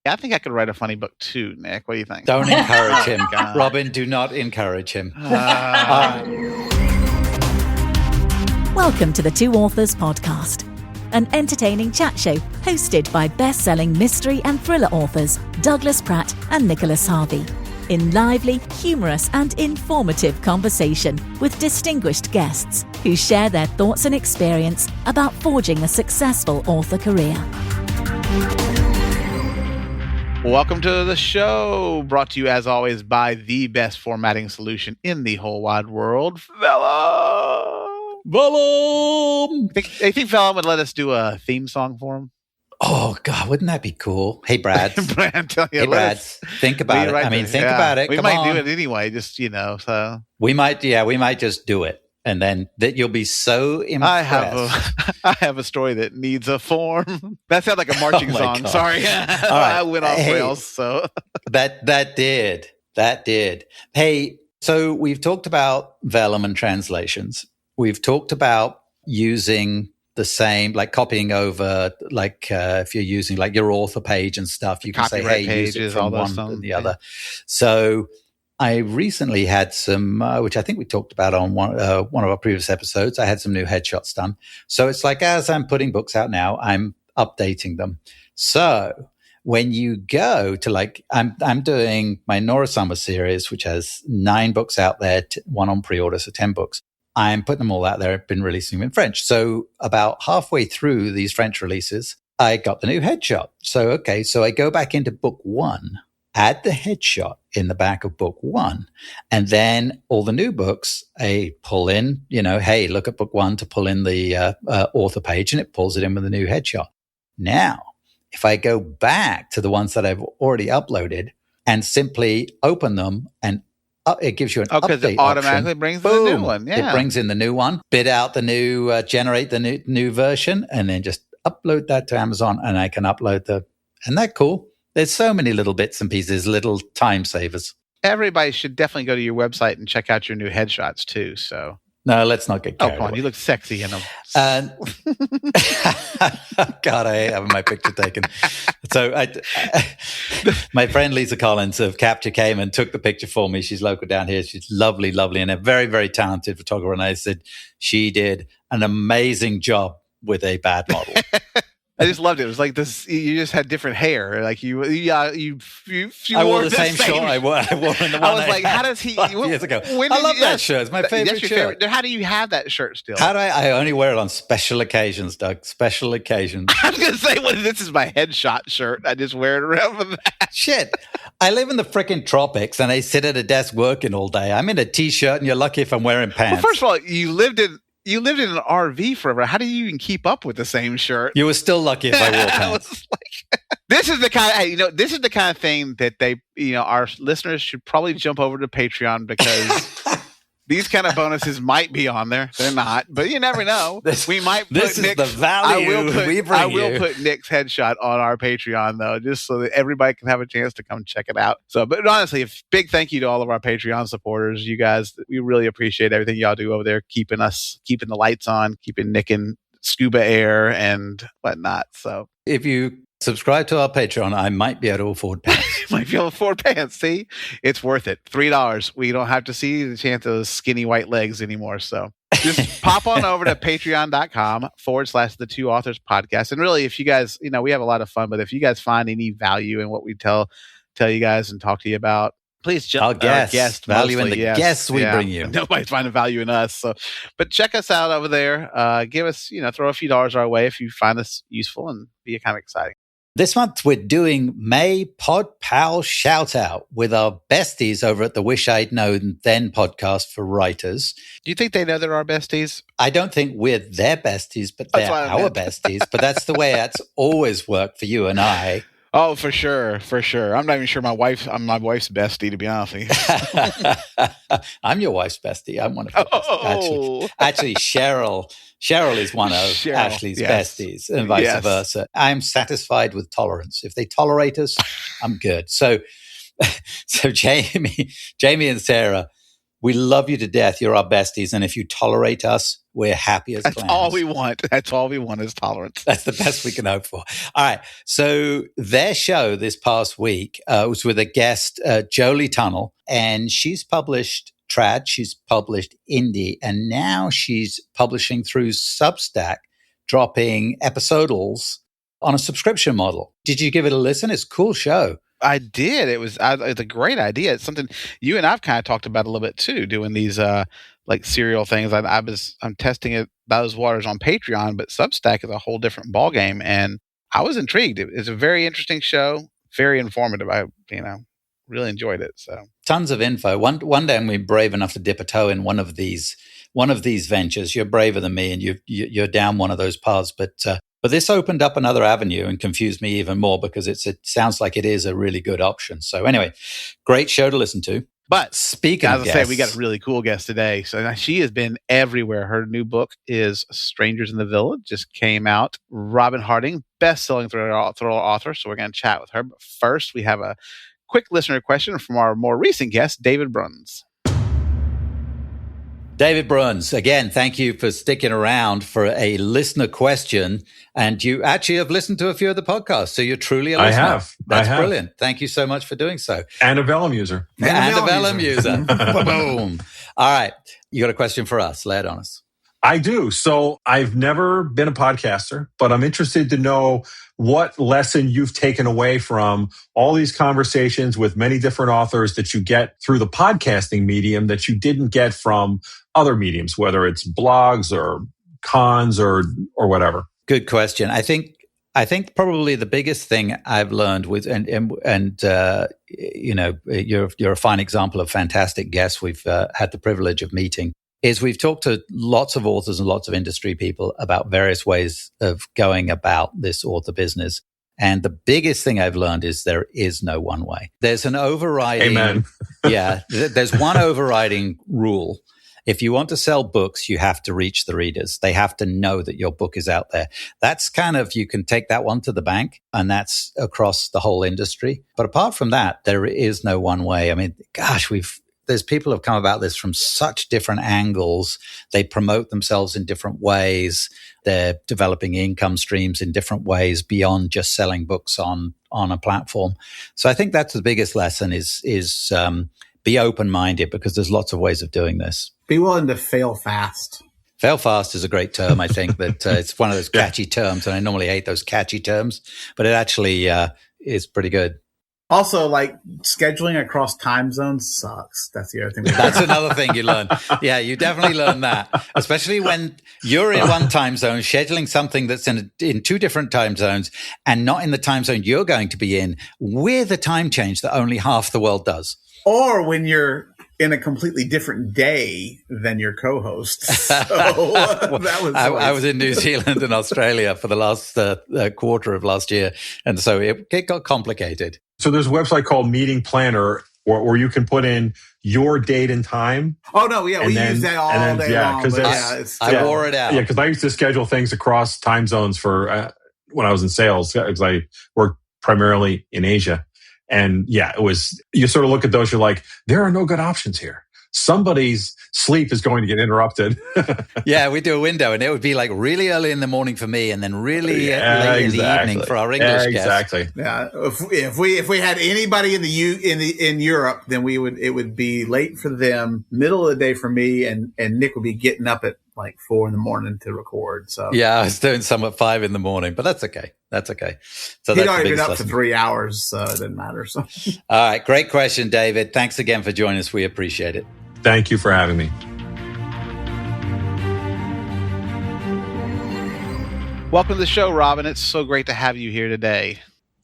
I think I could write a funny book too, Nick. What do you think? Don't encourage him. Robyn, do not encourage him. Welcome to the Two Authors Podcast, an entertaining chat show hosted by best-selling mystery and thriller authors Douglas Pratt and Nicholas Harvey, in lively, humorous and informative conversation with distinguished guests who share their thoughts and experience about forging a successful author career. Welcome to the show, brought to you as always by the best formatting solution in the whole wide world, Vellum. Vellum! I think Vellum would let us do a theme song for him. Oh, God, wouldn't that be cool? Hey, Brad. Brad, I'm telling you, hey, Brad, think about it. Think about it. We Come might on. do it anyway, just, so. We might just do it. And then that you'll be so impressed. I have a story that needs a form. That sounded like a marching song. God. Sorry. All right. I went off rails. So that did. Hey, so we've talked about Vellum and translations. We've talked about using the same, like copying over, like if you're using like your author page and stuff, you can say, hey, pages, use it from one and the other. So I recently had some, which I think we talked about on one of our previous episodes. I had some new headshots done. So it's like, as I'm putting books out now, I'm updating them. So when you go to like, I'm doing my Nora Summer series, which has 9 books out there, one on pre-order, so 10 books. I'm putting them all out there. I've been releasing them in French. So about halfway through these French releases, I got the new headshot. So I go back into book 1. Add the headshot in the back of book 1. And then all the new books, I pull in, hey, look at book 1 to pull in the author page, and it pulls it in with a new headshot. Now, if I go back to the ones that I've already uploaded and simply open them, and it gives you an update because it automatically option. brings Boom. in the new one. Yeah. It brings in the new one, bid out the new, generate the new version, and then just upload that to Amazon, and I can upload isn't that cool? There's so many little bits and pieces, little time savers. Everybody should definitely go to your website and check out your new headshots too. So No, let's not get carried come on, away. you look sexy in them. God, I hate having my picture taken. So my friend Lisa Collins of Capture came and took the picture for me. She's local down here. She's lovely, and a very, very talented photographer. And I said she did an amazing job with a bad model. I just loved it. It was like this. You just had different hair. Like you I wore the same shirt I wore in the one I was like, how does he? Years ago. I love that shirt. It's my favorite shirt. How do you have that shirt still? How do I only wear it on special occasions, Doug. Special occasions. I was gonna say, this is my headshot shirt. I just wear it around with that. Shit. I live in the freaking tropics and I sit at a desk working all day. I'm in a t-shirt and you're lucky if I'm wearing pants. Well, first of all, you lived in an RV forever. How do you even keep up with the same shirt? You were still lucky if I wore pants. This is the kind of thing that they, our listeners should probably jump over to Patreon, because these kind of bonuses might be on there. They're not, but you never know. We might. This is the value we bring I will put Nick's headshot on our Patreon though, just so that everybody can have a chance to come check it out. So, but honestly, a big thank you to all of our Patreon supporters. You guys, we really appreciate everything y'all do over there, keeping the lights on, keeping Nick in scuba air and whatnot. So, if you subscribe to our Patreon, I might be able to afford pants. Might be able to afford pants. See, it's worth it. $3. We don't have to see the chance of those skinny white legs anymore. So just pop on over to patreon.com/the Two Authors Podcast. And really, if you guys, we have a lot of fun, but if you guys find any value in what we tell you guys and talk to you about, please jump. Our guest value in the guests we bring you. Nobody's finding value in us. So, but check us out over there. Give us, throw a few dollars our way if you find this useful and be kind of exciting. This month, we're doing May Pod Pal Shout Out with our besties over at the Wish I'd Known Then podcast for writers. Do you think they know they're our besties? I don't think we're their besties, but they're our besties. But that's the way that's always worked for you and I. Oh, for sure. I'm not even sure I'm my wife's bestie, to be honest with you. I'm your wife's bestie. I'm one of her besties. Actually, Cheryl is one of Ashley's besties, and vice versa. I'm satisfied with tolerance. If they tolerate us, I'm good. So Jamie and Sarah We love you to death. You're our besties. And if you tolerate us, we're happy as That's clams. all we want. That's all we want is tolerance. That's the best we can hope for. All right. So their show this past week was with a guest, Jolie Tunnell, and she's published trad, she's published indie, and now she's publishing through Substack, dropping episodals on a subscription model. Did you give it a listen? It's a cool show. I did. It's a great idea. It's something you and I've kind of talked about a little bit too, doing these like serial things. I'm testing those waters on Patreon, but Substack is a whole different ballgame, and I was intrigued. It's a very interesting show, very informative. I really enjoyed it. So tons of info. One day, when we're brave enough to dip a toe in one of these ventures, you're braver than me, and you're down one of those paths. But this opened up another avenue and confused me even more because it sounds like it is a really good option. So anyway, great show to listen to. But speaking of guests, as I say, we got a really cool guest today. So she has been everywhere. Her new book is Strangers in the Village, just came out. Robyn Harding, best-selling thriller author. So we're going to chat with her. But first, we have a quick listener question from our more recent guest, David Bruns. David Bruns, again, thank you for sticking around for a listener question. And you actually have listened to a few of the podcasts, so you're truly a listener. I have. That's brilliant. Thank you so much for doing so. And a Vellum user. And a Vellum user. Boom. All right. You got a question for us. Lay it on us. I do. So I've never been a podcaster, but I'm interested to know what lesson you've taken away from all these conversations with many different authors that you get through the podcasting medium that you didn't get from other mediums, whether it's blogs or cons or whatever. Good question. I think probably the biggest thing I've learned with you're a fine example of fantastic guests we've had the privilege of meeting. Is we've talked to lots of authors and lots of industry people about various ways of going about this author business. And the biggest thing I've learned is there is no one way. There's an overriding, Amen. There's one overriding rule. If you want to sell books, you have to reach the readers. They have to know that your book is out there. That's you can take that one to the bank, and that's across the whole industry. But apart from that, there is no one way. I mean, gosh, there's people who have come about this from such different angles. They promote themselves in different ways. They're developing income streams in different ways beyond just selling books on a platform. So I think that's the biggest lesson is be open-minded, because there's lots of ways of doing this. Be willing to fail fast. Fail fast is a great term. I think that it's one of those catchy terms, and I normally hate those catchy terms, but it actually is pretty good. Also, like, scheduling across time zones sucks. That's the other thing. That's another thing you learn. Yeah, you definitely learn that, especially when you're in one time zone, scheduling something that's in two different time zones and not in the time zone you're going to be in, with a time change that only half the world does. Or when you're in a completely different day than your co-host. So that was I was in New Zealand and Australia for the last quarter of last year, and so it got complicated. So there's a website called Meeting Planner where you can put in your date and time. Oh, no, yeah, we use that all day long. I wore it out. Yeah, because I used to schedule things across time zones for when I was in sales, because I worked primarily in Asia. And yeah, it was, you sort of look at those, you're like, there are no good options here. Somebody's sleep is going to get interrupted. Yeah, we do a window, and it would be like really early in the morning for me, and then really late in the evening for our English guests. Exactly. Yeah, if we had anybody in Europe, then it would be late for them, middle of the day for me, and Nick would be getting up at like 4 a.m. to record. So yeah, I was doing some at 5 a.m, but that's okay. So he'd already been up for 3 hours, so it didn't matter. So all right, great question, David. Thanks again for joining us. We appreciate it. Thank you for having me. Welcome to the show, Robyn. It's so great to have you here today.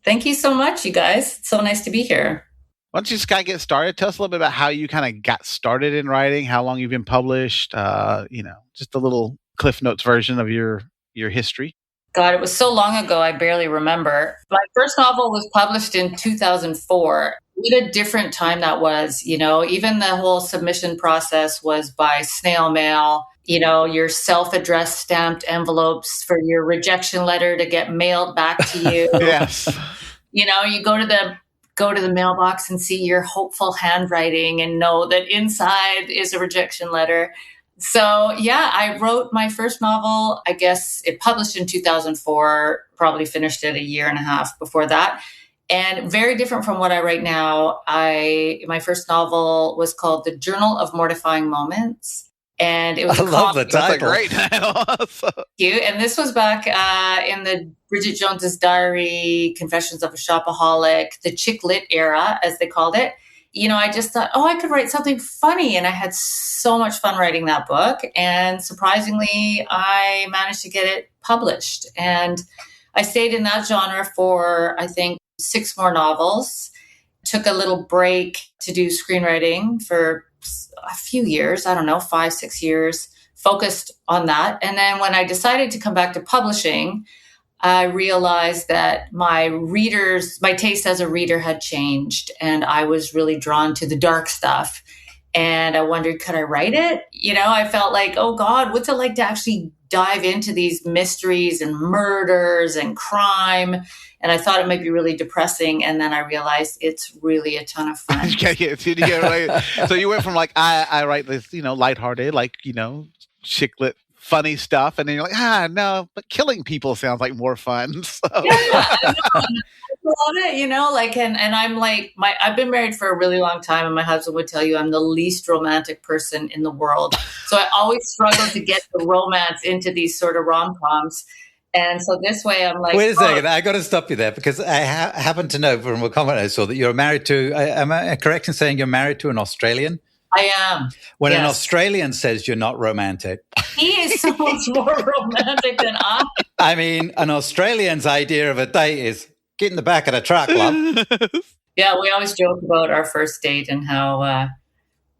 Thank you so much, you guys. It's so nice to be here. Why don't you just kind of get started? Tell us a little bit about how you kind of got started in writing, how long you've been published, just a little Cliff Notes version of your history. God, it was so long ago, I barely remember. My first novel was published in 2004. What a different time that was, even the whole submission process was by snail mail, your self-addressed stamped envelopes for your rejection letter to get mailed back to you. Yes. You go to the go to the mailbox and see your hopeful handwriting and know that inside is a rejection letter. So yeah, I wrote my first novel. I guess it published in 2004, probably finished it a year and a half before that. And very different from what I write now. My first novel was called The Journal of Mortifying Moments. And it was I love the title. That's a great title. Cute. And this was back in the Bridget Jones's Diary, Confessions of a Shopaholic, the chick lit era, as they called it. I just thought, I could write something funny. And I had so much fun writing that book. And surprisingly, I managed to get it published. And I stayed in that genre for, I think, 6 more novels. Took a little break to do screenwriting for a few years, I don't know, 5-6 years, focused on that. And then when I decided to come back to publishing, I realized that my taste as a reader had changed, and I was really drawn to the dark stuff. And I wondered, could I write it? I felt like, oh God, what's it like to actually dive into these mysteries and murders and crime? And I thought it might be really depressing. And then I realized it's really a ton of fun. So you went from like, I write this, lighthearted, like, chick lit, funny stuff. And then you're like, no, but killing people sounds like more fun. So. Yeah, I love it, and I'm like, I've been married for a really long time, and my husband would tell you I'm the least romantic person in the world. So I always struggle to get the romance into these sort of rom-coms. And so this way I'm like, wait a second, I got to stop you there, because I happen to know from a comment I saw that you're married to, am I correct in saying you're married to an Australian? I am. When an Australian says you're not romantic. He is so much more romantic than I. I mean, an Australian's idea of a date is get in the back of the truck, love. Yeah, we always joke about our first date and how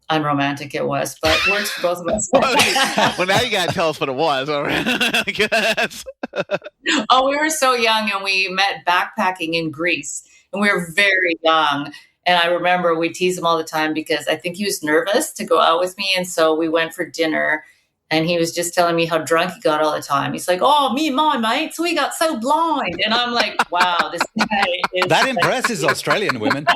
unromantic it was, but it works for both of us. Well, now you got to tell us what it was. I guess. We were so young, and we met backpacking in Greece, and we were very young. And I remember we teased him all the time because I think he was nervous to go out with me. And so we went for dinner, and he was just telling me how drunk he got all the time. He's like, me and my mates, we got so blind. And I'm like, wow, this guy is... That impresses Australian women.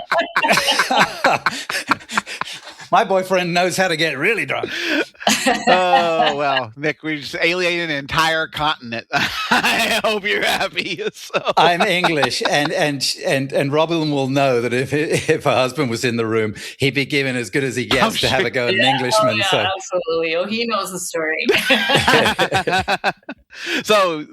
My boyfriend knows how to get really drunk. Oh, well, Nick, we just alienated an entire continent. I hope you're happy. So. I'm English, and Robyn will know that if her husband was in the room, he'd be given as good as he gets to have a go at an Englishman. Absolutely. He knows the story. So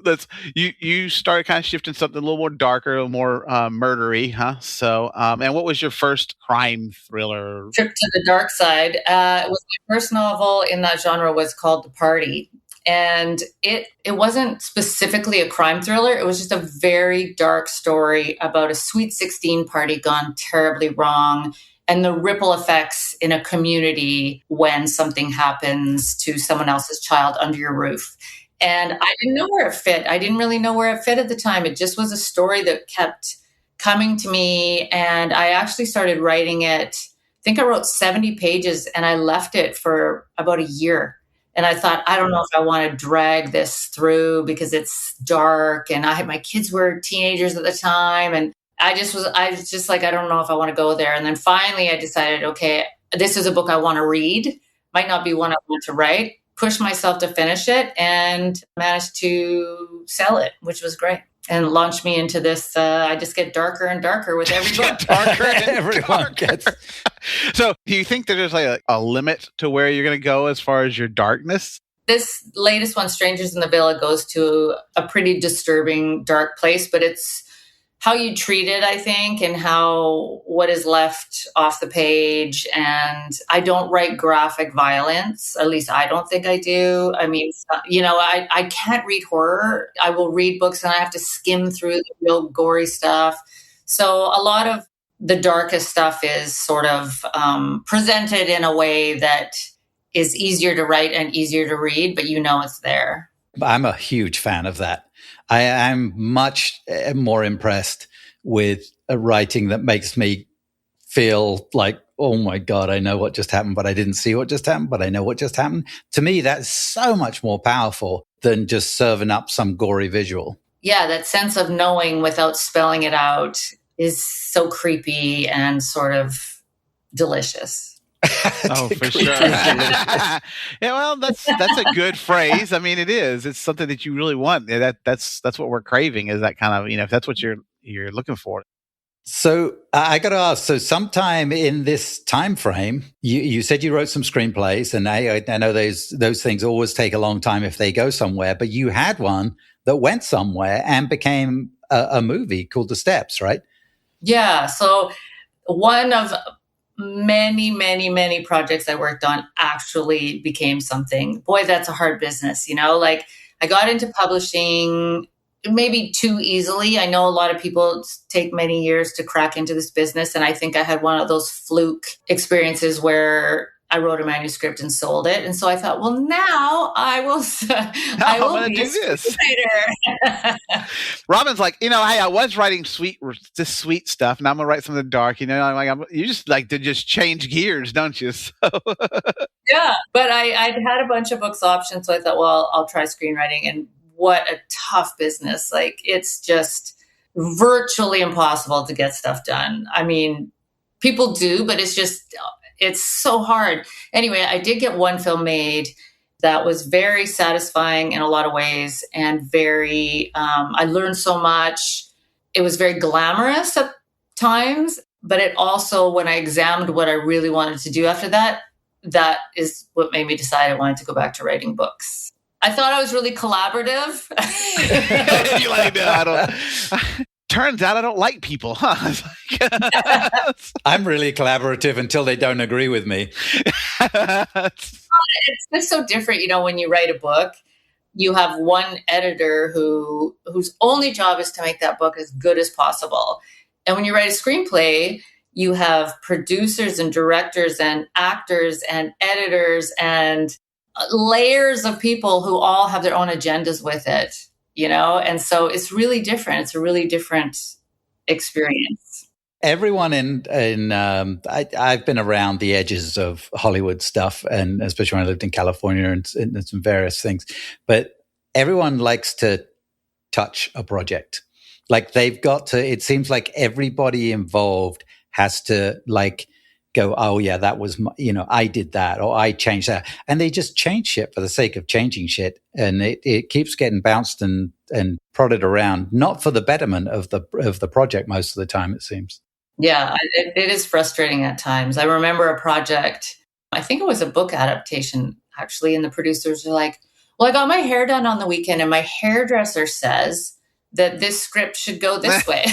you started kind of shifting something a little more darker, a little more murdery, huh? So, and what was your first crime thriller? Trip to the dark side. It was my first novel in that genre, was called The Party. And it wasn't specifically a crime thriller. It was just a very dark story about a Sweet 16 party gone terribly wrong, and the ripple effects in a community when something happens to someone else's child under your roof. And I didn't know where it fit. I didn't really know where it fit at the time. It just was a story that kept coming to me. And I actually started writing it. I think I wrote 70 pages, and I left it for about a year. And I thought, I don't know if I want to drag this through because it's dark. And my kids were teenagers at the time. And I was just like, I don't know if I want to go there. And then finally I decided, okay, this is a book I want to read. Might not be one I want to write. Pushed myself to finish it and managed to sell it, which was great. And launched me into this. I just get darker and darker with every book. Darker and everyone gets. So, do you think that there's like a limit to where you're going to go as far as your darkness? This latest one, Strangers in the Villa, goes to a pretty disturbing, dark place, but it's how you treat it, I think, and what is left off the page. And I don't write graphic violence. At least I don't think I do. I mean, I can't read horror. I will read books and I have to skim through the real gory stuff. So a lot of the darkest stuff is sort of presented in a way that is easier to write and easier to read, but it's there. I'm a huge fan of that. I'm much more impressed with a writing that makes me feel like, oh my God, I know what just happened, but I didn't see what just happened, but I know what just happened. To me, that's so much more powerful than just serving up some gory visual. Yeah, that sense of knowing without spelling it out. is so creepy and sort of delicious. Oh, for sure. Yeah, well, that's a good phrase. I mean, it is. It's something that you really want. That's what we're craving, is that kind of, if that's what you're looking for. So I got to ask, so sometime in this time frame, you said you wrote some screenplays, and I know those things always take a long time if they go somewhere, but you had one that went somewhere and became a movie called The Steps, right? Yeah. So one of many, many, many projects I worked on actually became something. Boy, that's a hard business, like I got into publishing maybe too easily. I know a lot of people take many years to crack into this business. And I think I had one of those fluke experiences where I wrote a manuscript and sold it. And so I thought, well, now I will be do a this. writer. Robyn's like, hey, I was writing this sweet stuff. Now I'm going to write something dark. I'm like, you just like to just change gears, don't you? So. Yeah. But I'd had a bunch of books options. So I thought, well, I'll try screenwriting. And what a tough business. Like, it's just virtually impossible to get stuff done. I mean, people do, but it's so hard. Anyway, I did get one film made that was very satisfying in a lot of ways, and I learned so much. It was very glamorous at times, but it also, when I examined what I really wanted to do after that, that is what made me decide I wanted to go back to writing books. I thought I was really collaborative. You're like, turns out I don't like people, huh? I'm really collaborative until they don't agree with me. It's just so different, when you write a book, you have one editor whose only job is to make that book as good as possible. And when you write a screenplay, you have producers and directors and actors and editors and layers of people who all have their own agendas with it, and so it's really different. It's a really different experience. Everyone I've been around the edges of Hollywood stuff, and especially when I lived in California and some various things, but everyone likes to touch a project. Like, they've got to, it seems like everybody involved has to go, oh yeah, that was, I did that, or I changed that. And they just change shit for the sake of changing shit. And it keeps getting bounced and prodded around, not for the betterment of the project most of the time, it seems. Yeah, it is frustrating at times. I remember a project, I think it was a book adaptation, actually, and the producers were like, well, I got my hair done on the weekend, and my hairdresser says that this script should go this way.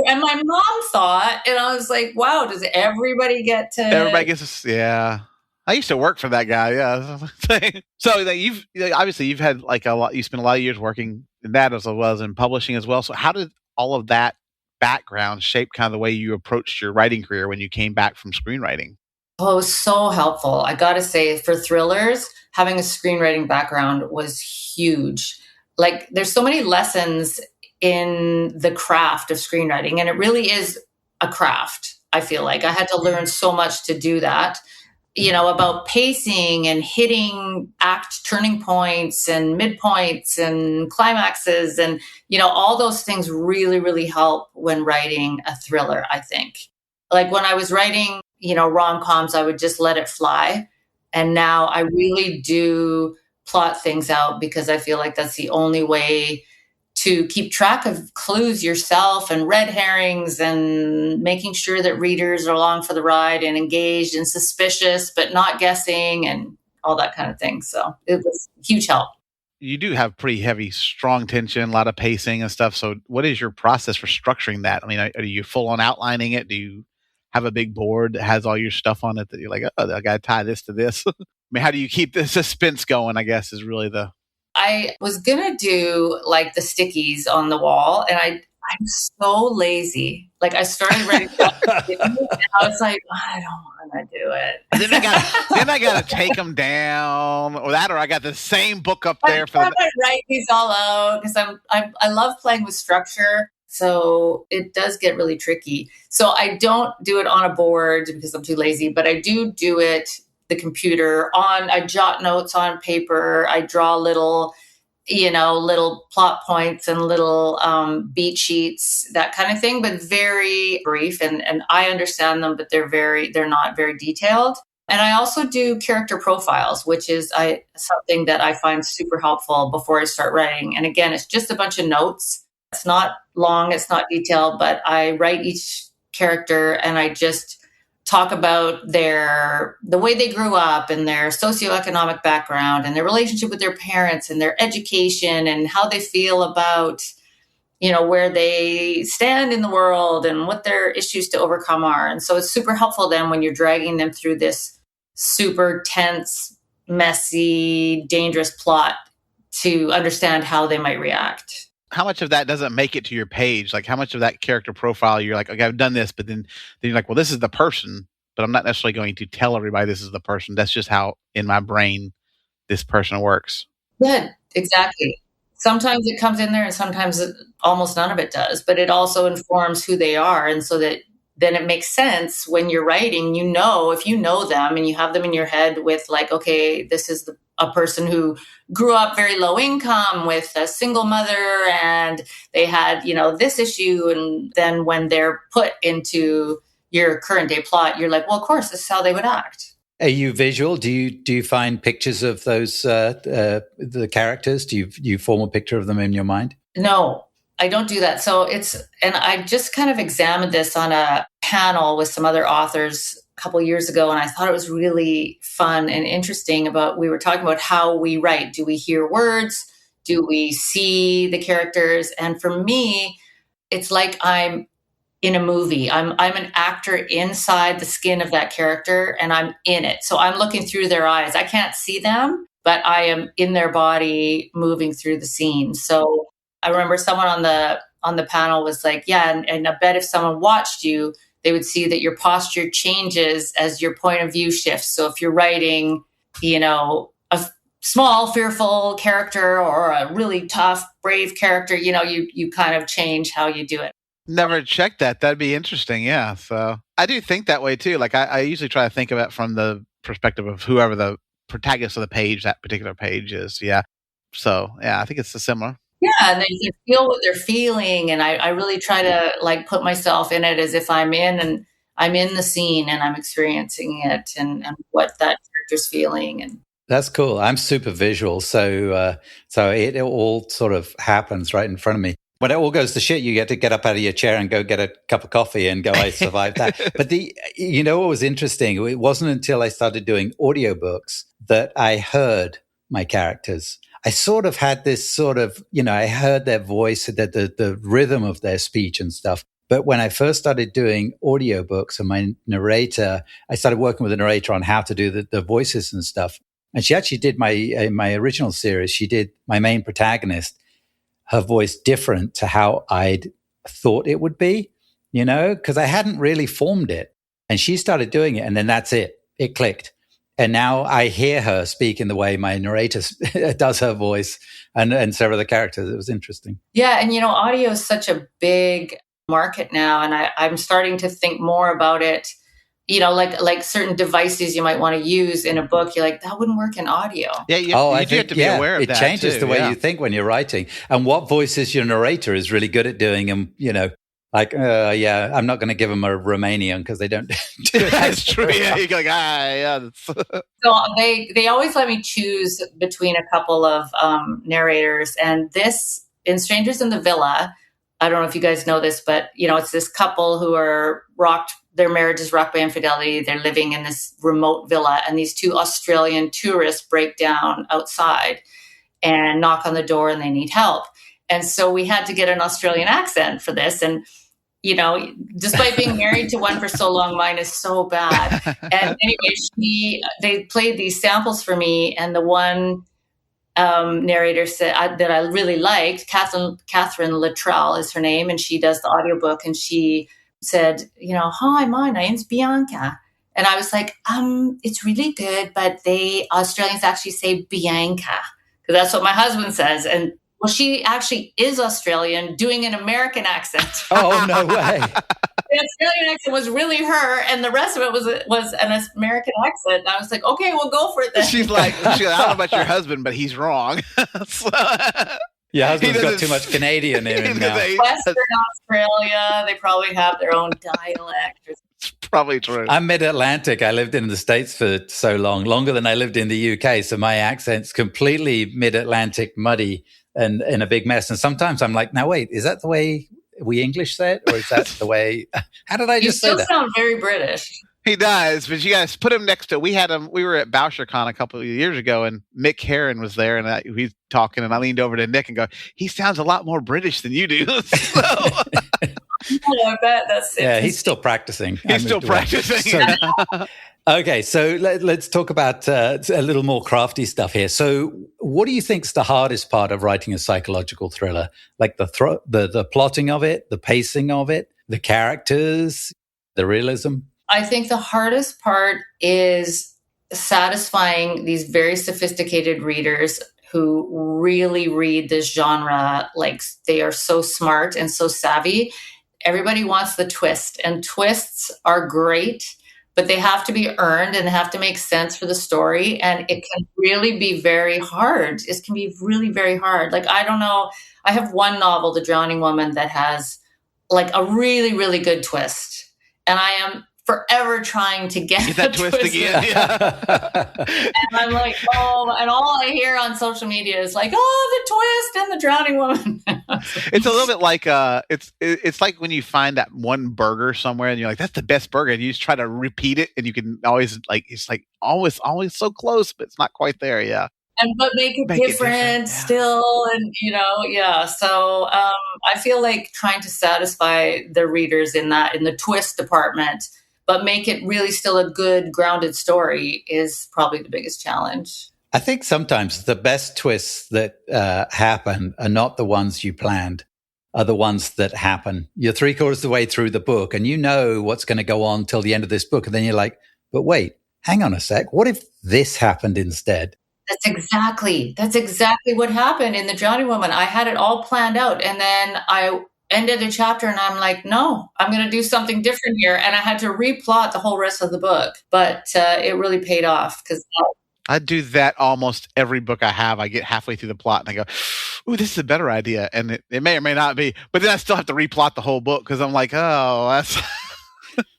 And my mom thought, and I was like, wow, does everybody get to... Everybody gets to, yeah. I used to work for that guy, yeah. So you've had you spent a lot of years working in that as well as in publishing as well. So how did all of that background shape kind of the way you approached your writing career when you came back from screenwriting? Oh, it was so helpful. I got to say, for thrillers, having a screenwriting background was huge. Like, there's so many lessons in the craft of screenwriting, and it really is a craft. I feel like I had to learn so much to do that, about pacing and hitting act turning points and midpoints and climaxes, and all those things really, really help when writing a thriller. I think, like, when I was writing rom-coms, I would just let it fly, and now I really do plot things out, because I feel like that's the only way to keep track of clues yourself and red herrings, and making sure that readers are along for the ride and engaged and suspicious, but not guessing, and all that kind of thing. So it was huge help. You do have pretty heavy, strong tension, a lot of pacing and stuff. So what is your process for structuring that? I mean, are you full on outlining it? Do you have a big board that has all your stuff on it that you're like, oh, I got to tie this to this? I mean, how do you keep the suspense going, I guess, is really the... I was going to do like the stickies on the wall, and I'm so lazy. Like, I started writing and I was like, I don't want to do it. And then I got to take them down, or I got the same book up there. I write these all out, because I love playing with structure. So it does get really tricky. So I don't do it on a board because I'm too lazy, but I do it the computer I jot notes on paper. I draw little little plot points and little beat sheets, that kind of thing, but very brief. And I understand them, but they're not very detailed. And I also do character profiles, which is something that I find super helpful before I start writing. And again, it's just a bunch of notes. It's not long, it's not detailed, but I write each character and I just talk about the way they grew up and their socioeconomic background and their relationship with their parents and their education and how they feel about, where they stand in the world and what their issues to overcome are. And so it's super helpful then when you're dragging them through this super tense, messy, dangerous plot to understand how they might react. How much of that doesn't make it to your page? Like how much of that character profile you're like, okay, I've done this, but then you're like, well, this is the person, but I'm not necessarily going to tell everybody this is the person. That's just how in my brain this person works. Yeah, exactly. Sometimes it comes in there and sometimes almost none of it does, but it also informs who they are. And so that then it makes sense when you're writing, if you know them and you have them in your head with like, okay, this is a person who grew up very low income with a single mother and they had, this issue. And then when they're put into your current day plot, you're like, well, of course, this is how they would act. Are you visual? Do you find pictures of those, the characters? Do you form a picture of them in your mind? No, I don't do that. And I just kind of examined this on a panel with some other authors a couple of years ago. And I thought it was really fun and interesting we were talking about how we write. Do we hear words? Do we see the characters? And for me, it's like I'm in a movie. I'm an actor inside the skin of that character and I'm in it. So I'm looking through their eyes. I can't see them, but I am in their body moving through the scene. So I remember someone on the panel was like, yeah, and I bet if someone watched you, they would see that your posture changes as your point of view shifts. So if you're writing, a small, fearful character or a really tough, brave character, you kind of change how you do it. Never checked that. That'd be interesting. Yeah. So I do think that way too. Like I usually try to think of it from the perspective of whoever the protagonist of the page, that particular page is. Yeah. So yeah, I think it's similar. Yeah, and they feel what they're feeling, and I really try to like put myself in it as if I'm in the scene and I'm experiencing it and what that character's feeling. And that's cool. I'm super visual, so it all sort of happens right in front of me. When it all goes to shit, you get to get up out of your chair and go get a cup of coffee and go, I survived that. But what was interesting? It wasn't until I started doing audiobooks that I heard my characters. I sort of had this I heard their voice, the rhythm of their speech and stuff. But when I first started doing audiobooks and my narrator, I started working with a narrator on how to do the voices and stuff. And she actually did my original series. She did my main protagonist, her voice different to how I'd thought it would be, because I hadn't really formed it. And she started doing it. And then that's it. It clicked. And now I hear her speak in the way my narrator does her voice and several of the characters. It was interesting. Yeah. And, audio is such a big market now. And I'm starting to think more about it, like certain devices you might want to use in a book. You're like, that wouldn't work in audio. Yeah. You do have to be aware of that. It changes too, the way you think when you're writing. And what voices your narrator is really good at doing. And, I'm not going to give them a Romanian because they don't do it. That's true. Yeah, you're like, yeah. So they always let me choose between a couple of narrators. And this, in Strangers in the Villa, I don't know if you guys know this, but, it's this couple who are their marriage is rocked by infidelity. They're living in this remote villa. And these two Australian tourists break down outside and knock on the door and they need help. And so we had to get an Australian accent for this. And despite being married to one for so long, mine is so bad. And anyway, they played these samples for me, and the one narrator said that I really liked, Catherine Luttrell is her name, and she does the audiobook, and she said, hi, my name's Bianca. And I was like, it's really good, but Australians actually say Bianca, because that's what my husband says. And well, she actually is Australian doing an American accent. Oh, no way. the Australian accent was really her, and the rest of it was an American accent. And I was like, okay, we'll go for it then. She's like, I don't know about your husband, but he's wrong. So, Your husband's got too much Canadian in him now. Western Australia, they probably have their own dialect. It's probably true. I'm mid-Atlantic. I lived in the States for so long, longer than I lived in the UK. So my accent's completely mid-Atlantic, muddy, and in a big mess. And sometimes I'm like, now wait, is that the way we English say it? Or is that the way, how did I just say that? You still sound very British. He does, but you guys put him next to. We were at BoucherCon a couple of years ago, and Mick Herron was there, and we was talking, and I leaned over to Nick and go, "He sounds a lot more British than you do." So, oh, I bet that's it. Yeah, he's still practicing. He's still practicing. Okay, so let's talk about a little more crafty stuff here. So, what do you think's the hardest part of writing a psychological thriller? Like the plotting of it, the pacing of it, the characters, the realism? I think the hardest part is satisfying these very sophisticated readers who really read this genre like they are so smart and so savvy. Everybody wants the twist, and twists are great, but they have to be earned and have to make sense for the story. And it can really be very hard. It can be really very hard. Like, I don't know. I have one novel, The Drowning Woman, that has like a really, really good twist. And I am forever trying to get that twist again. Yeah. And I'm like, oh, and all I hear on social media is like, oh, the twist and The Drowning Woman. It's a little bit like it's like when you find that one burger somewhere and you're like, that's the best burger, and you just try to repeat it, and you can always like, it's like always so close, but it's not quite there. Yeah. But make it different still. And, yeah. So I feel like trying to satisfy the readers in the twist department, but make it really still a good, grounded story is probably the biggest challenge. I think sometimes the best twists that happen are not the ones you planned, are the ones that happen. You're 3/4 of the way through the book and you know what's going to go on till the end of this book. And then you're like, but wait, hang on a sec. What if this happened instead? That's exactly what happened in The Drowning Woman. I had it all planned out, and then I ended a chapter and I'm like, no, I'm going to do something different here. And I had to replot the whole rest of the book, but it really paid off because I do that almost every book I have. I get halfway through the plot and I go, ooh, this is a better idea. And it may or may not be, but then I still have to replot the whole book because I'm like, oh, that's...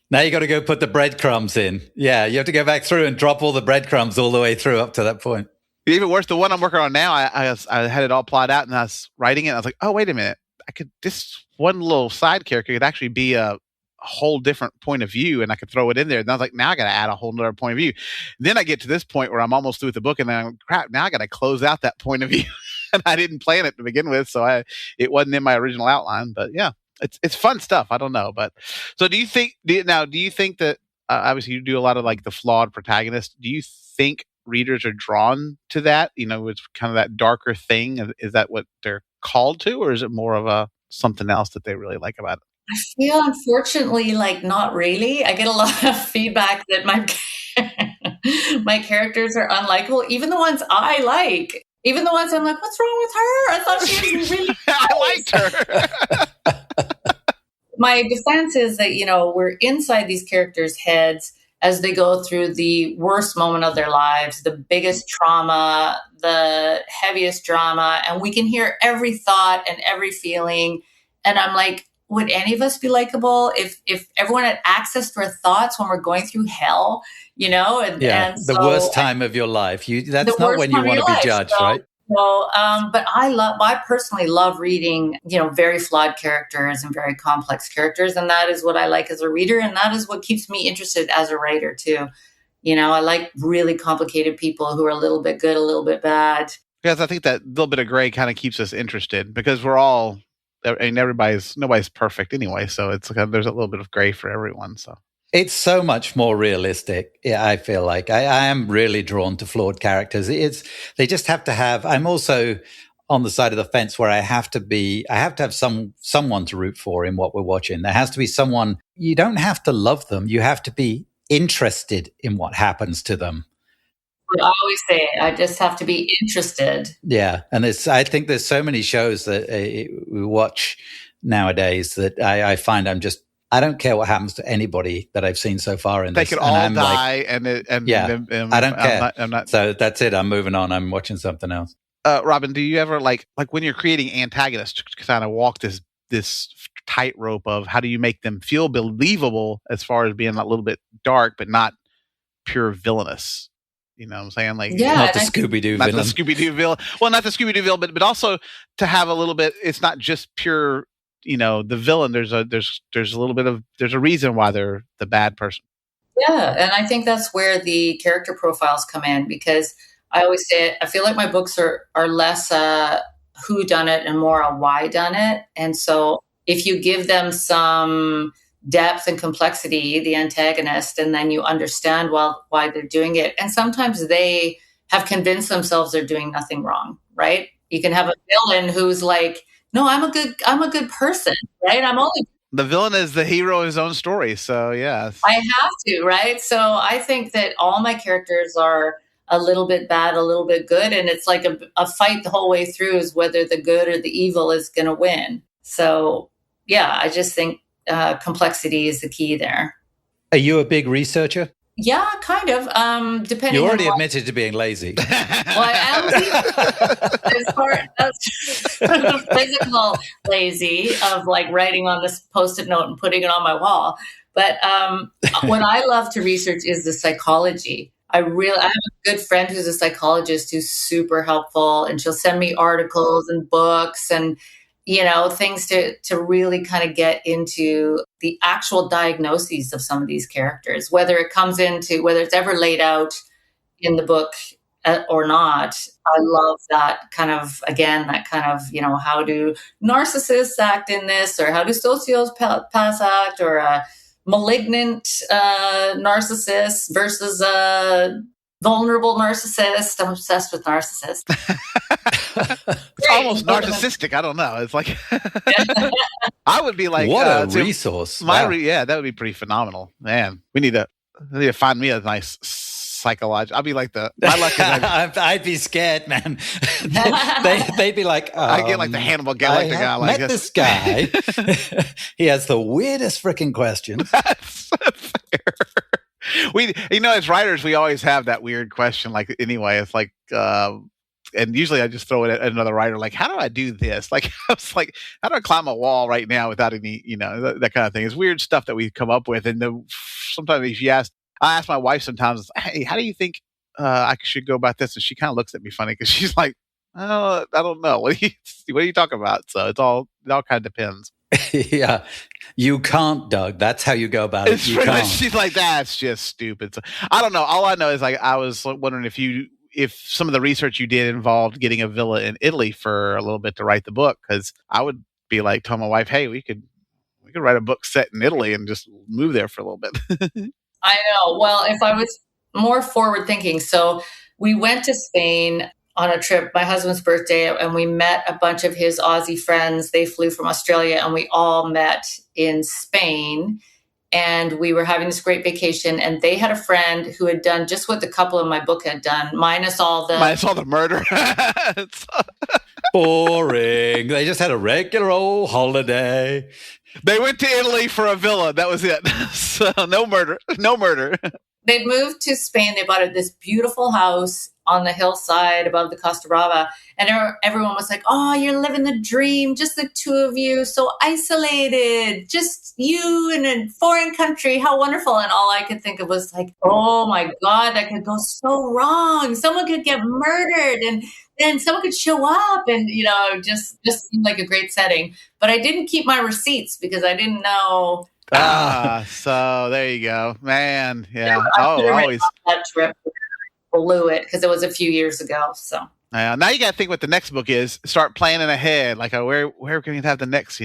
Now you got to go put the breadcrumbs in. Yeah, you have to go back through and drop all the breadcrumbs all the way through up to that point. Even worse, the one I'm working on now, I had it all plotted out and I was writing it. And I was like, oh, wait a minute. This one little side character could actually be a whole different point of view, and I could throw it in there. And I was like, now I got to add a whole other point of view. And then I get to this point where I'm almost through with the book, and then I'm crap. Now I got to close out that point of view, and I didn't plan it to begin with, so it wasn't in my original outline. But yeah, it's fun stuff. I don't know, but so do you think that obviously you do a lot of like the flawed protagonist? Do you think readers are drawn to that? It's kind of that darker thing. Is that what they're called to, or is it more of something else that they really like about it? I feel, unfortunately, like not really. I get a lot of feedback that my characters are unlikable, even the ones I like. Even the ones I'm like, what's wrong with her? I thought she was really nice. I liked her. My defense is that, we're inside these characters' heads as they go through the worst moment of their lives, the biggest trauma, the heaviest drama, and we can hear every thought and every feeling. And I'm like, would any of us be likable if everyone had access to our thoughts when we're going through hell, And the worst time of your life. That's not when you want to be judged, right? Well, but I personally love reading, very flawed characters and very complex characters. And that is what I like as a reader. And that is what keeps me interested as a writer too. I like really complicated people who are a little bit good, a little bit bad. Because I think that little bit of gray kind of keeps us interested because we're all, nobody's perfect anyway. So it's like there's a little bit of gray for everyone. So it's so much more realistic. Yeah, I feel like I am really drawn to flawed characters. They just have to have. I'm also on the side of the fence where I have to have someone to root for in what we're watching. There has to be someone. You don't have to love them. You have to be interested in what happens to them. I always say I just have to be interested. Yeah, and I think there's so many shows that we watch nowadays that I find I don't care what happens to anybody that I've seen so far in They this. could And all I'm die, like, and I don't care. I'm not. So that's it. I'm moving on. I'm watching something else. Robyn, do you ever like when you're creating antagonists to kind of walk this tightrope of how do you make them feel believable as far as being a little bit dark but not pure villainous? You know what I'm saying? Like, Yeah, Not the Scooby-Doo not villain. the Scooby-Doo villain. Well, not the Scooby-Doo villain, but also to have a little bit. It's not just pure. The villain. There's a little bit of there's a reason why they're the bad person. Yeah, and I think that's where the character profiles come in, because I always say I feel like my books are less who done it and more a why done it. And so if you give them some depth and complexity, the antagonist, and then you understand why they're doing it, and sometimes they have convinced themselves they're doing nothing wrong, right? You can have a villain who's like, no, I'm a good person, right? The villain is the hero of his own story. So yeah, I have to, right? So I think that all my characters are a little bit bad, a little bit good. And it's like a fight the whole way through is whether the good or the evil is going to win. So yeah, I just think complexity is the key there. Are you a big researcher? Yeah, kind of. Depending. You already admitted to being lazy. Well, I am as far as physical lazy of like writing on this Post-it note and putting it on my wall. But what I love to research is the psychology. I have a good friend who's a psychologist who's super helpful, and she'll send me articles and books and things to really kind of get into the actual diagnoses of some of these characters, whether it's ever laid out in the book or not. I love that kind of, how do narcissists act in this, or how do sociopaths act, or a malignant narcissist versus a vulnerable narcissist. I'm obsessed with narcissists. It's almost narcissistic. I don't know. It's like I would be like, what a resource! That would be pretty phenomenal, man. We need to find me a nice psychological. I'll be like my luck is I'd be scared, man. they'd be like, I get like the Hannibal Lecter guy. Like this guy. He has the weirdest freaking questions. That's fair. We, as writers, we always have that weird question. Like, anyway, it's like, and usually I just throw it at another writer. Like, how do I do this? Like, I was like, how do I climb a wall right now without any, that kind of thing? It's weird stuff that we come up with. And sometimes if I ask my wife sometimes, hey, how do you think I should go about this? And she kind of looks at me funny because she's like, oh, I don't know. What are you talking about? So it all kind of depends. Yeah. You can't, Doug. That's how you go about it. You can't. She's like, that's just stupid. So, I don't know. All I know is like I was wondering if some of the research you did involved getting a villa in Italy for a little bit to write the book, because I would be like, tell my wife, hey, we could write a book set in Italy and just move there for a little bit. I know. Well, if I was more forward thinking, so we went to Spain on a trip, my husband's birthday, and we met a bunch of his Aussie friends. They flew from Australia, and we all met in Spain. And we were having this great vacation, and they had a friend who had done just what the couple in my book had done, minus all the murder. Boring. They just had a regular old holiday. They went to Italy for a villa. That was it. So no murder. They'd moved to Spain. They bought this beautiful house on the hillside above the Costa Brava. And everyone was like, oh, you're living the dream. Just the two of you, so isolated. Just you in a foreign country. How wonderful. And all I could think of was like, oh my God, that could go so wrong. Someone could get murdered and then someone could show up and, just seemed like a great setting. But I didn't keep my receipts because I didn't know. So there you go, man. Yeah. Always that trip blew it because it was a few years ago. So now you got to think what the next book is. Start planning ahead. Like where can we have the next?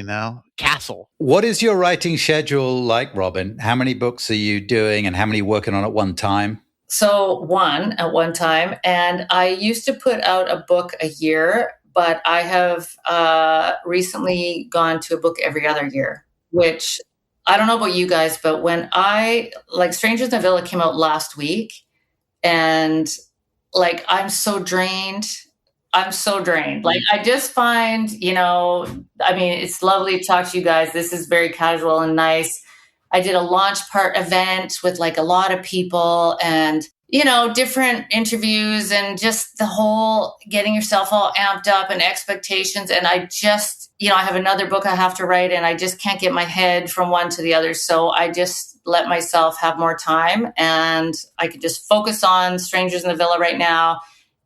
Castle. What is your writing schedule like, Robyn? How many books are you doing, and how many working on at one time? So one at one time, and I used to put out a book a year, but I have recently gone to a book every other year, which I don't know about you guys, but when Strangers in the Villa came out last week, and I'm so drained. Like, I just find, it's lovely to talk to you guys. This is very casual and nice, I did a launch part event with like a lot of people and, you know, different interviews and just the whole getting yourself all amped up and expectations. And I just, you know, I have another book I have to write and I just can't get my head from one to the other. So I just let myself have more time and I could just focus on Strangers in the Villa right now.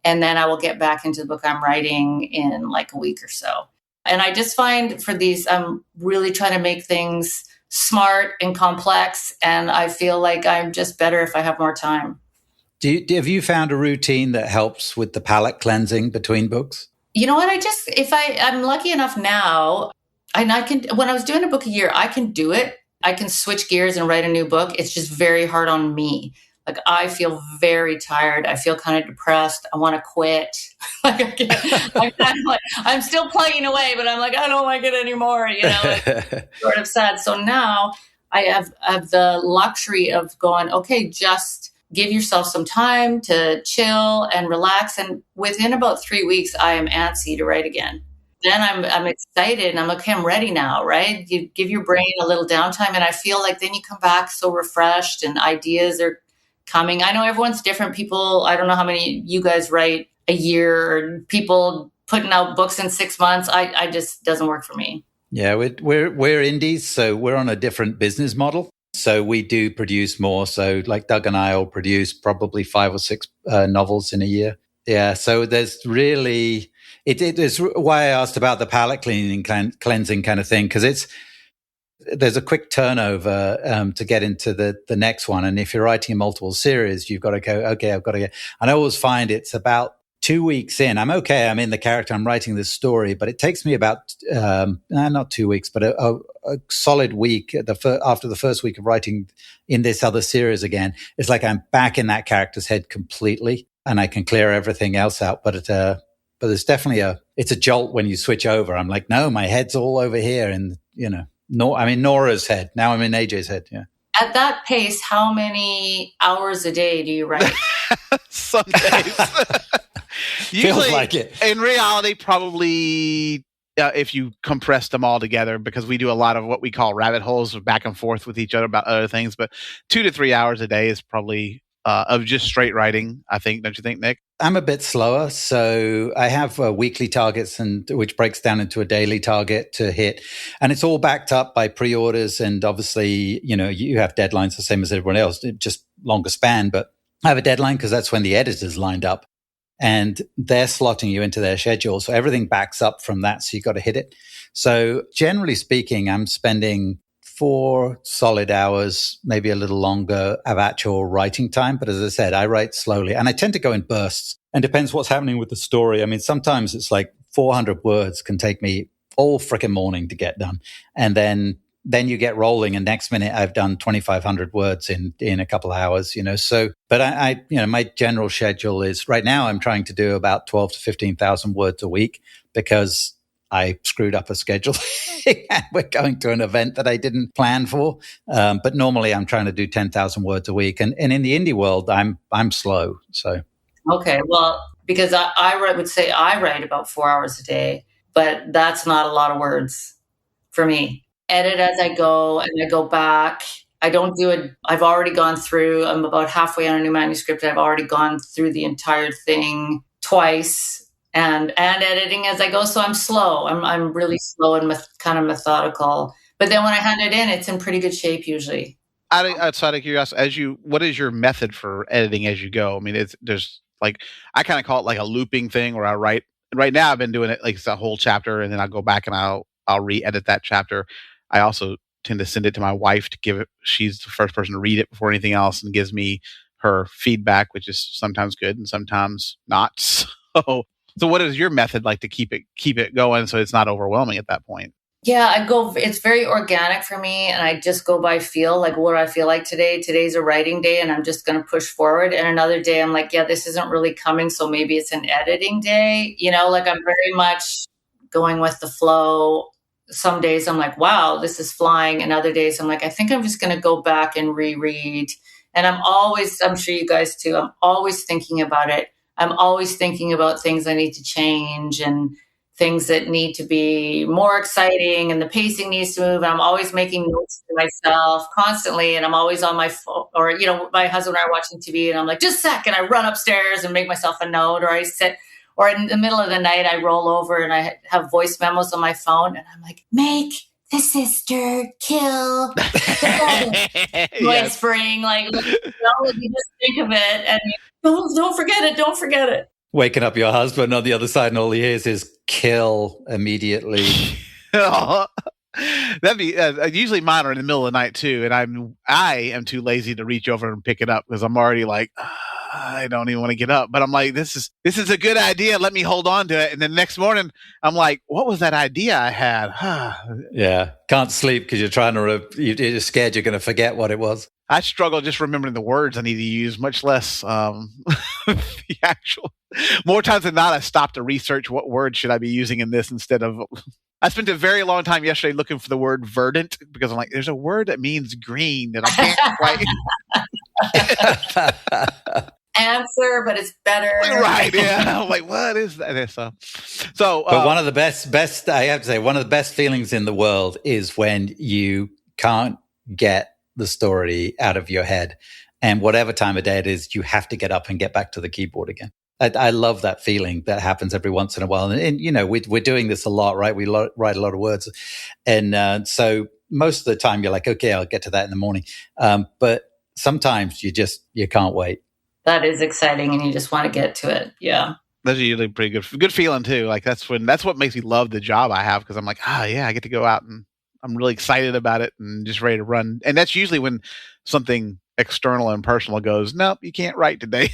And then I will get back into the book I'm writing in like a week or so. And I just find for these, I'm really trying to make things smart and complex. And I feel like I'm just better if I have more time. Have you found a routine that helps with the palate cleansing between books? You know what? I'm lucky enough now, and I can, when I was doing a book a year, I can do it. I can switch gears and write a new book. It's just very hard on me. Like I feel very tired. I feel kind of depressed. I want to quit. I'm still plugging away, but I'm like, I don't like it anymore. You know, it's sort of sad. So now I have the luxury of going, okay, just give yourself some time to chill and relax. And within about 3 weeks, I am antsy to write again. Then I'm excited and I'm like, okay, I'm ready now, right? You give your brain a little downtime. And I feel like then you come back so refreshed and ideas are coming. I know everyone's different. People, I don't know how many you guys write a year or people putting out books in 6 months. I just doesn't work for me. Yeah, we're indies, so we're on a different business model. So we do produce more. So like Doug and I will produce probably 5 or 6 novels in a year. Yeah. So there's really, it is why I asked about the palate cleansing kind of thing, because there's a quick turnover to get into the next one. And if you're writing a multiple series, you've got to go, okay, I've got to get, and I always find it's about 2 weeks in. I'm in the character, I'm writing this story, but it takes me about, not 2 weeks, but a solid week after the first week of writing in this other series again. It's like I'm back in that character's head completely and I can clear everything else out. But there's definitely it's a jolt when you switch over. I'm like, no, my head's all over here. And, you know, Nora's head. Now I'm in AJ's head. Yeah. At that pace, how many hours a day do you write? Some days. Usually, feels like it. In reality, probably if you compress them all together, because we do a lot of what we call rabbit holes back and forth with each other about other things. But 2 to 3 hours a day is probably of just straight writing, I think. Don't you think, Nick? I'm a bit slower. So I have weekly targets, and which breaks down into a daily target to hit. And it's all backed up by pre-orders. And obviously, you know, you have deadlines the same as everyone else, just longer span. But I have a deadline because that's when the editor's lined up. And they're slotting you into their schedule. So everything backs up from that. So you've got to hit it. So generally speaking, I'm spending 4 solid hours, maybe a little longer of actual writing time. But as I said, I write slowly and I tend to go in bursts, and depends what's happening with the story. I mean, sometimes it's like 400 words can take me all freaking morning to get done. And then you get rolling, and next minute I've done 2,500 words in a couple of hours, you know. So, but I you know, my general schedule is right now I'm trying to do about 12 to 15,000 words a week because I screwed up a schedule. We're going to an event that I didn't plan for. But normally I'm trying to do 10,000 words a week. And in the indie world, I'm slow. So. Okay. Well, because I would say I write about 4 hours a day, but that's not a lot of words for me. Edit as I go, and I go back. I don't do it. I've already gone through, I'm about halfway on a new manuscript. I've already gone through the entire thing twice and editing as I go. So I'm slow. I'm really slow and kind of methodical. But then when I hand it in, it's in pretty good shape usually. Outside of curiosity, what is your method for editing as you go? I mean, there's like, I kind of call it like a looping thing where I write. Right now I've been doing it like it's a whole chapter, and then I'll go back and I'll re-edit that chapter. I also tend to send it to my wife to give it. She's the first person to read it before anything else, and gives me her feedback, which is sometimes good and sometimes not. So what is your method like to keep it going so it's not overwhelming at that point? Yeah, it's very organic for me, and I just go by feel, like what do I feel like today? Today's a writing day and I'm just going to push forward. And another day I'm like, yeah, this isn't really coming. So maybe it's an editing day, you know, like I'm very much going with the flow. Some days I'm like, wow, this is flying. And other days I'm like, I think I'm just going to go back and reread. And I'm sure you guys too, I'm always thinking about it. I'm always thinking about things I need to change. And, things that need to be more exciting and the pacing needs to move. I'm always making notes to myself constantly, and I'm always on my phone, or, you know, my husband and I are watching TV and I'm like, just a sec, and I run upstairs and make myself a note, or I sit, or in the middle of the night, I roll over and I have voice memos on my phone and I'm like, make the sister kill the brother. Whispering, like, you just think of it and don't forget it, don't forget it. Waking up your husband on the other side and all he hears is kill immediately. That'd be usually mine are in the middle of the night too, and I am too lazy to reach over and pick it up because I'm already like, I don't even want to get up. But I'm like, this is a good idea. Let me hold on to it. And then next morning, I'm like, what was that idea I had? Yeah, can't sleep because you're scared you're going to forget what it was. I struggle just remembering the words I need to use, much less the actual. More times than not, I stop to research what word should I be using in this instead of. I spent a very long time yesterday looking for the word verdant because I'm like, there's a word that means green that I can't quite. Answer, but it's better. Right, yeah. I'm like, what is that? So but one of the best, I have to say, one of the best feelings in the world is when you can't get the story out of your head. And whatever time of day it is, you have to get up and get back to the keyboard again. I love that feeling that happens every once in a while. And you know, we're doing this a lot, right? We write a lot of words. And so most of the time you're like, okay, I'll get to that in the morning. But sometimes you can't wait. That is exciting, and you just want to get to it. Yeah. That's usually pretty good feeling too. Like that's what makes me love the job I have, because I'm like, yeah, I get to go out and I'm really excited about it and just ready to run. And that's usually when something external and personal goes, nope, you can't write today.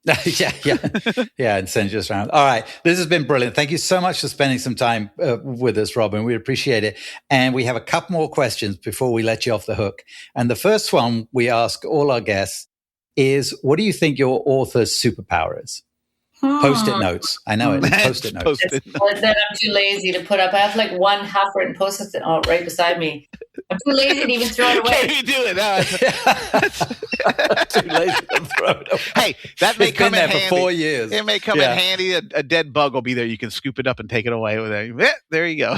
Yeah, and send you us around. All right, this has been brilliant. Thank you so much for spending some time with us, Robyn. We appreciate it. And we have a couple more questions before we let you off the hook. And the first one we ask all our guests is, what do you think your author's superpower is? Post-it notes. I know it. Post-it notes. That I'm too lazy to put up. I have like one half-written Post-it note right beside me. I'm too lazy to even throw it away. Can't even do it. Too lazy to throw it away. Hey, that may come in handy. For 4 years. It may come in handy. A dead bug will be there. You can scoop it up and take it away with it. There you go.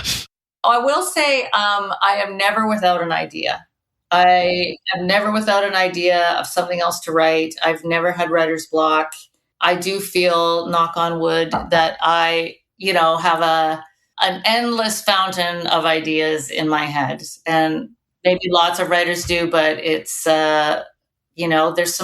I will say I am never without an idea. I am never without an idea of something else to write. I've never had writer's block. I do feel, knock on wood, that I, have an endless fountain of ideas in my head. And maybe lots of writers do, but it's, I've got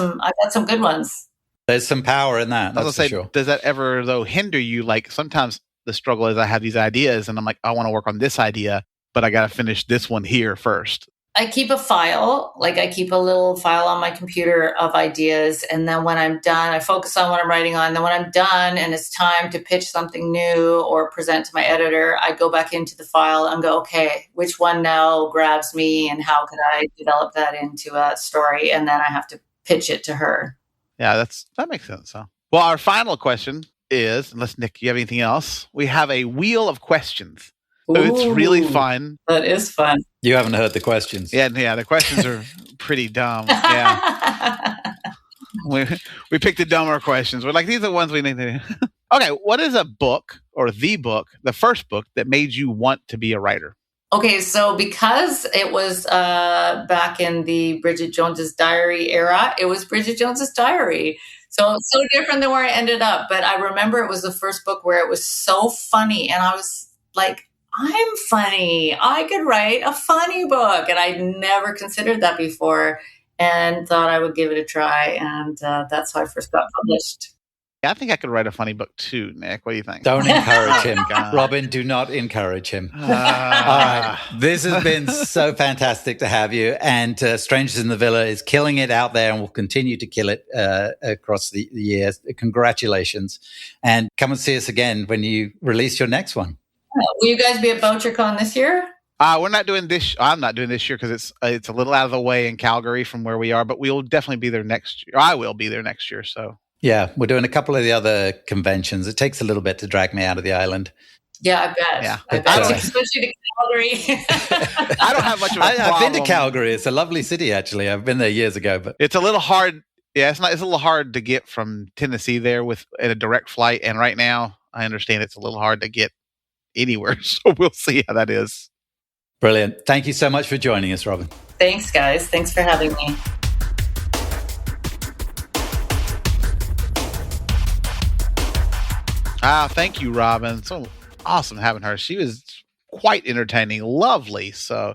some good ones. There's some power in that. That's for sure. Does that ever, though, hinder you? Like sometimes the struggle is I have these ideas and I'm like, I want to work on this idea, but I got to finish this one here first. I keep a file, I keep a little file on my computer of ideas. And then when I'm done, I focus on what I'm writing on. And then when I'm done and it's time to pitch something new or present to my editor, I go back into the file and go, okay, which one now grabs me and how could I develop that into a story? And then I have to pitch it to her. Yeah, that makes sense. Huh? Well, our final question is, unless Nick, you have anything else, we have a wheel of questions. So it's really fun. That is fun. You haven't heard the questions. Yeah, the questions are pretty dumb. Yeah. we picked the dumber questions. We're like, these are the ones we need to do. Okay, what is a book or the first book that made you want to be a writer? Okay, so because it was back in the Bridget Jones's Diary era, it was Bridget Jones's Diary. So it's so different than where I ended up. But I remember it was the first book where it was so funny. And I was like, I'm funny. I could write a funny book. And I'd never considered that before and thought I would give it a try. And that's how I first got published. I think I could write a funny book too, Nick. What do you think? Don't encourage him. Robyn, do not encourage him. All right. This has been so fantastic to have you. And Strangers in the Villa is killing it out there and will continue to kill it across the years. Congratulations. And come and see us again when you release your next one. Will you guys be at BoucherCon this year? We're not doing this. I'm not doing this year because it's a little out of the way in Calgary from where we are, but we'll definitely be there next year. I will be there next year. So yeah, we're doing a couple of the other conventions. It takes a little bit to drag me out of the island. Yeah, I bet. Yeah. I bet. Especially to Calgary. I don't have much of a problem. I've been to Calgary. It's a lovely city, actually. I've been there years ago, but it's a little hard. Yeah, it's a little hard to get from Tennessee there with a direct flight. And right now, I understand it's a little hard to get anywhere. So we'll see how that is. Brilliant. Thank you so much for joining us, Robyn. Thanks, guys. Thanks for having me. Thank you, Robyn. So awesome having her. She was quite entertaining, lovely. So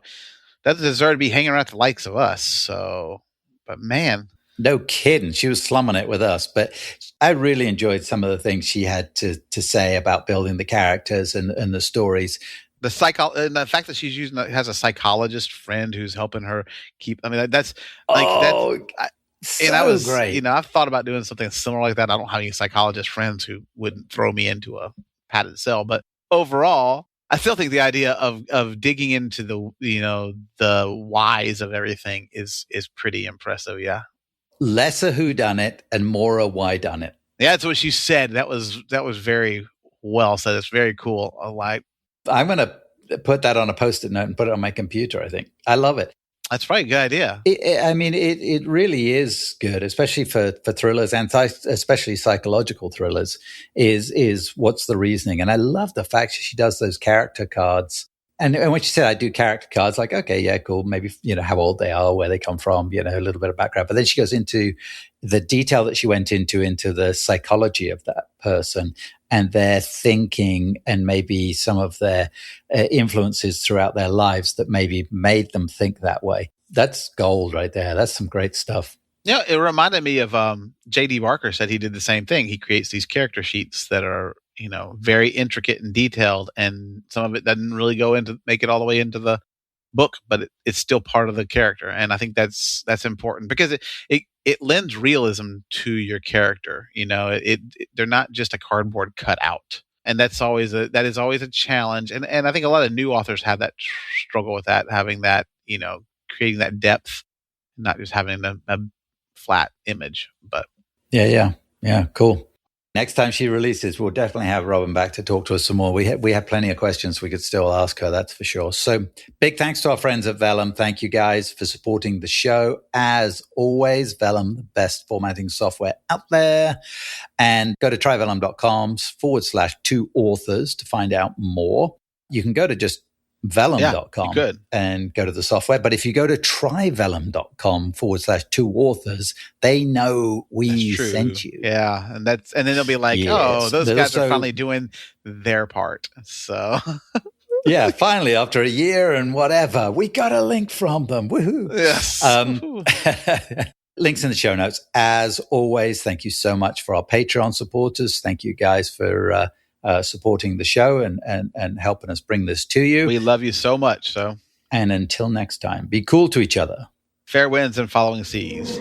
that deserved to be hanging around the likes of us. So, but man. No kidding. She was slumming it with us. But I really enjoyed some of the things she had to say about building the characters and the stories. And the fact that she's has a psychologist friend who's helping her keep. I mean, that's great. I've thought about doing something similar like that. I don't have any psychologist friends who wouldn't throw me into a padded cell, but overall, I still think the idea of digging into the whys of everything is pretty impressive. Yeah. Less a whodunit and more a why-done-it. Yeah, that's what she said. That was very well said. It's very cool. I'm going to put that on a Post-it note and put it on my computer, I think. I love it. That's probably a good idea. It really is good, especially for thrillers and especially psychological thrillers, is what's the reasoning. And I love the fact she does those character cards. And when she said, I do character cards, like, okay, yeah, cool. Maybe, how old they are, where they come from, a little bit of background. But then she goes into the detail that she went into the psychology of that person and their thinking and maybe some of their influences throughout their lives that maybe made them think that way. That's gold right there. That's some great stuff. Yeah, it reminded me of J.D. Barker said he did the same thing. He creates these character sheets that are very intricate and detailed, and some of it doesn't really make it all the way into the book, but it's still part of the character. And I think that's important because it lends realism to your character. They're not just a cardboard cutout, and that is always a challenge. And I think a lot of new authors have that struggle with that, having that creating that depth, not just having a flat image. But yeah, cool. Next time she releases, we'll definitely have Robyn back to talk to us some more. We have plenty of questions we could still ask her, that's for sure. So big thanks to our friends at Vellum. Thank you guys for supporting the show. As always, Vellum, the best formatting software out there. And go to tryvellum.com/2authors to find out more. You can go to just Vellum.com and go to the software. But if you go to tryvellum.com/2authors, they know we sent you. Yeah. And then they'll be like, yes. Those guys are finally doing their part. So yeah, finally, after a year and whatever, we got a link from them. Woohoo. Yes. Links in the show notes. As always, thank you so much for our Patreon supporters. Thank you guys for supporting the show and helping us bring this to you. We love you so much. And until next time, be cool to each other. Fair winds and following seas.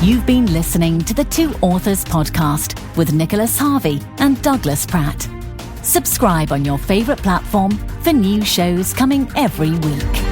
You've been listening to the Two Authors Podcast with Nicholas Harvey and Douglas Pratt. Subscribe on your favorite platform for new shows coming every week.